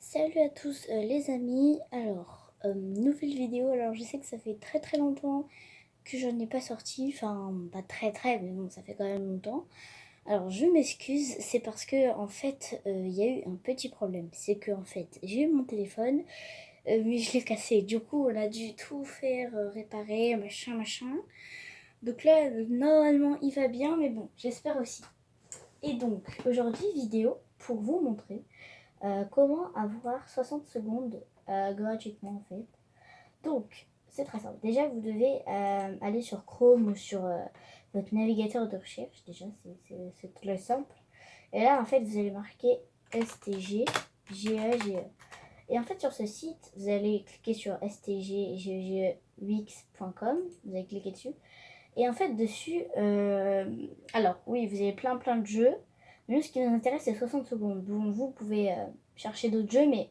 Salut à tous les amis, alors nouvelle vidéo. Alors je sais que ça fait très longtemps que je n'ai pas sorti, enfin pas très mais bon, ça fait quand même longtemps. Alors je m'excuse, c'est parce que en fait il y a eu un petit problème. C'est que en fait j'ai eu mon téléphone mais je l'ai cassé. Du coup on a dû tout faire réparer, machin. Donc là normalement il va bien, mais bon, j'espère aussi. Et donc aujourd'hui vidéo pour vous montrer comment avoir 60 secondes gratuitement en fait. Donc, c'est très simple. Déjà, vous devez aller sur Chrome ou sur votre navigateur de recherche. Déjà, c'est très simple. Et là, en fait, vous allez marquer STG, GEGE. Et en fait, sur ce site, vous allez cliquer sur stggegewix.com. Vous allez cliquer dessus. Et en fait, dessus, alors oui, vous avez plein de jeux. Mais nous, ce qui nous intéresse, c'est 60 secondes. Donc, vous pouvez chercher d'autres jeux, mais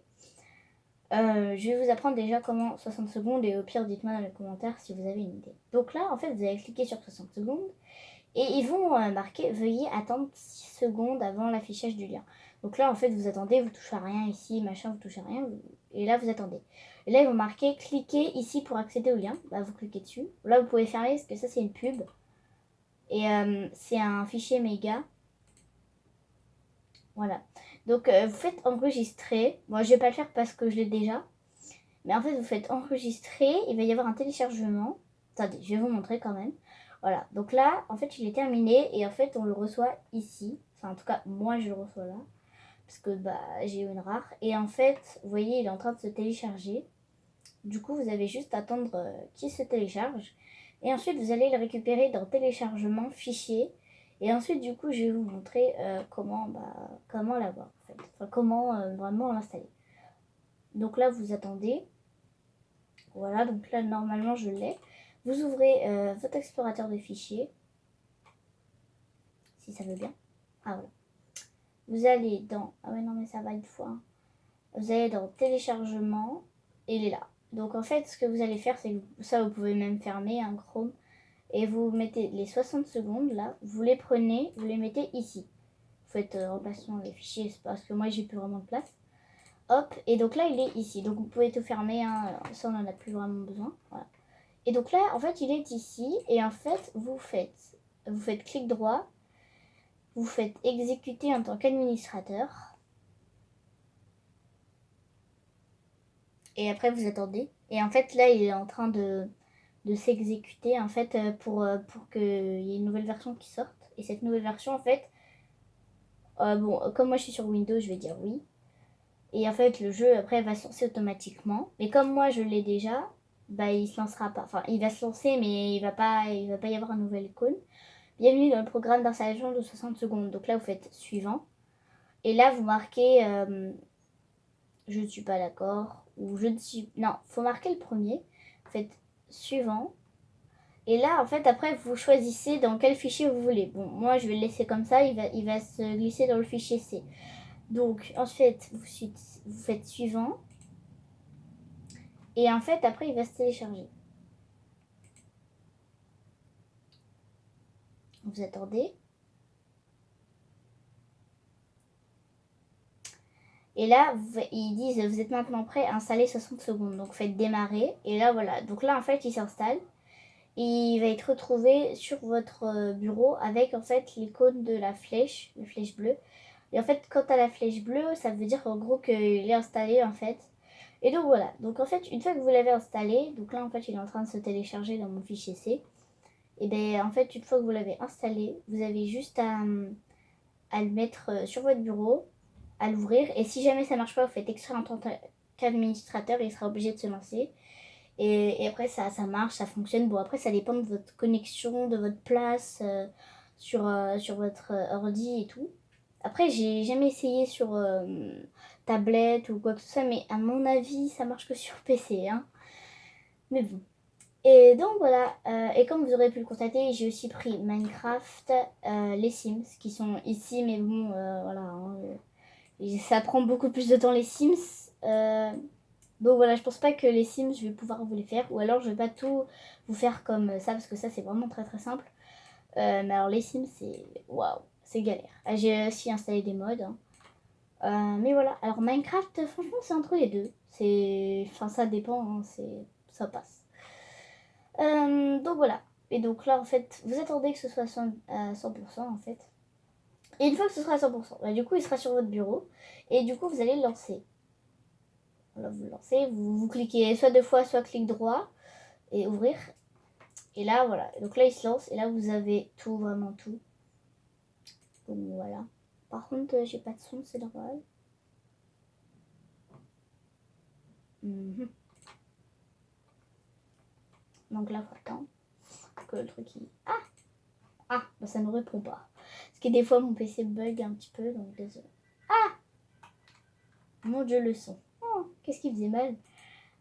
je vais vous apprendre déjà comment 60 secondes. Et au pire, dites-moi dans les commentaires si vous avez une idée. Donc là, en fait, vous allez cliquer sur 60 secondes. Et ils vont marquer veuillez attendre 6 secondes avant l'affichage du lien. Donc là, en fait, vous attendez, vous touchez à rien ici, machin, vous touchez à rien. Et là, vous attendez. Et là, ils vont marquer cliquez ici pour accéder au lien. Là, vous cliquez dessus. Là, vous pouvez fermer parce que ça, c'est une pub. Et c'est un fichier méga. Voilà. Donc, vous faites enregistrer. Moi, je vais pas le faire parce que je l'ai déjà. Mais en fait, vous faites enregistrer. Il va y avoir un téléchargement. Attendez, je vais vous montrer quand même. Voilà. Donc là, en fait, il est terminé. Et en fait, on le reçoit ici. Enfin, en tout cas, moi, je le reçois là. Parce que bah, j'ai eu une rare. Et en fait, vous voyez, il est en train de se télécharger. Du coup, vous avez juste à attendre qu'il se télécharge. Et ensuite, vous allez le récupérer dans téléchargement, fichier. Et ensuite, du coup, je vais vous montrer comment l'avoir. En fait. Enfin, comment vraiment l'installer. Donc là, vous attendez. Voilà, donc là, normalement, je l'ai. Vous ouvrez votre explorateur de fichiers. Si ça veut bien. Ah, voilà. Vous allez dans... Ah ouais, non, mais ça va une fois. Hein. Vous allez dans téléchargement. Et il est là. Donc en fait, ce que vous allez faire, c'est que ça, vous pouvez même fermer un Chrome. Et vous mettez les 60 secondes là, vous les prenez, vous les mettez ici. Vous faites remplacement des fichiers, c'est parce que moi j'ai plus vraiment de place. Hop, et donc là il est ici. Donc vous pouvez tout fermer, hein, ça on n'en a plus vraiment besoin. Voilà. Et donc là en fait il est ici, et en fait vous faites clic droit, vous faites exécuter en tant qu'administrateur. Et après vous attendez. Et en fait là il est en train de s'exécuter en fait pour qu'il y ait une nouvelle version qui sorte. Et cette nouvelle version en fait, bon, comme moi je suis sur Windows, je vais dire oui. Et en fait, le jeu après va se lancer automatiquement. Mais comme moi je l'ai déjà, bah il se lancera pas. Enfin, il va se lancer, mais il va pas y avoir un nouvel icône. Bienvenue dans le programme d'installation de 60 secondes. Donc là, vous faites suivant. Et là, vous marquez je ne suis pas d'accord. Ou je ne suis. Non, faut marquer le premier. Vous faites suivant. Et là, en fait, après, vous choisissez dans quel fichier vous voulez. Bon, moi, je vais le laisser comme ça. Il va se glisser dans le fichier C. Donc, ensuite, vous faites suivant. Et en fait, après, il va se télécharger. Vous attendez. Et là, ils disent, vous êtes maintenant prêt à installer 60 secondes. Donc, faites démarrer. Et là, voilà. Donc là, en fait, il s'installe. Et il va être retrouvé sur votre bureau avec, en fait, l'icône de la flèche bleue. Et en fait, quand tu as la flèche bleue, ça veut dire en gros qu'il est installé, en fait. Et donc, voilà. Donc, en fait, une fois que vous l'avez installé, donc là, en fait, il est en train de se télécharger dans mon fichier C. Et bien, en fait, une fois que vous l'avez installé, vous avez juste à le mettre sur votre bureau, à l'ouvrir. Et si jamais ça marche pas, vous faites extraire en tant qu'administrateur, il sera obligé de se lancer. Et après, ça marche, ça fonctionne. Bon, après, ça dépend de votre connexion, de votre place sur votre ordi et tout. Après, j'ai jamais essayé sur tablette ou quoi que ce soit, mais à mon avis, ça marche que sur PC. Hein. Mais bon. Et donc voilà, et comme vous aurez pu le constater, j'ai aussi pris Minecraft, les Sims, qui sont ici, mais bon, voilà, hein, ça prend beaucoup plus de temps les Sims. Donc voilà, je pense pas que les Sims, je vais pouvoir vous les faire, ou alors je vais pas tout vous faire comme ça, parce que ça c'est vraiment très simple. Mais alors les Sims, c'est waouh, c'est galère. Ah, j'ai aussi installé des mods. Hein. Mais voilà, alors Minecraft, franchement, c'est entre les deux. Enfin, ça dépend, hein, ça passe. Donc voilà. Et donc là, en fait, vous attendez que ce soit à 100% en fait. Et une fois que ce sera à 100%, bah, du coup, il sera sur votre bureau. Et du coup, vous allez le lancer. Voilà, vous le lancez, vous cliquez soit 2 fois, soit clic droit et ouvrir. Et là, voilà. Donc là, il se lance. Et là, vous avez tout, vraiment tout. Donc voilà. Par contre, j'ai pas de son, c'est normal. Donc là, faut attendre que le truc il... Ah, bah ça ne répond pas. Parce que des fois, mon PC bug un petit peu, donc désolé. Ah, mon Dieu, le son. Oh, qu'est-ce qui faisait mal?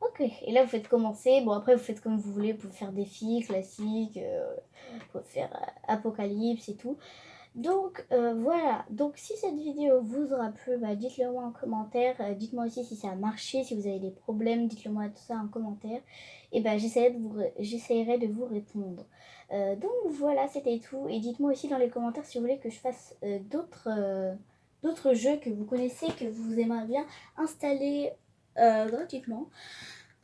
Ok, et là, vous faites commencer. Bon, après, vous faites comme vous voulez. Vous pouvez faire défi, classique. Vous pouvez faire apocalypse et tout. Donc voilà, donc si cette vidéo vous aura plu, bah, dites-le moi en commentaire, dites-moi aussi si ça a marché, si vous avez des problèmes, dites-le moi tout ça en commentaire, et bah j'essaierai de vous répondre. Donc voilà, c'était tout, et dites-moi aussi dans les commentaires si vous voulez que je fasse d'autres jeux que vous connaissez, que vous aimeriez bien installer gratuitement.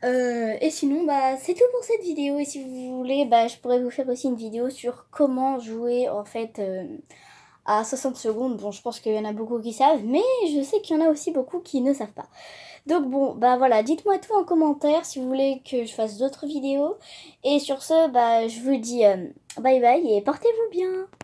Et sinon, bah, c'est tout pour cette vidéo. Et si vous voulez, bah, je pourrais vous faire aussi une vidéo sur comment jouer en fait à 60 secondes. Bon, je pense qu'il y en a beaucoup qui savent, mais je sais qu'il y en a aussi beaucoup qui ne savent pas. Donc bon, bah voilà, dites-moi tout en commentaire si vous voulez que je fasse d'autres vidéos. Et sur ce, bah, je vous dis bye bye et portez-vous bien.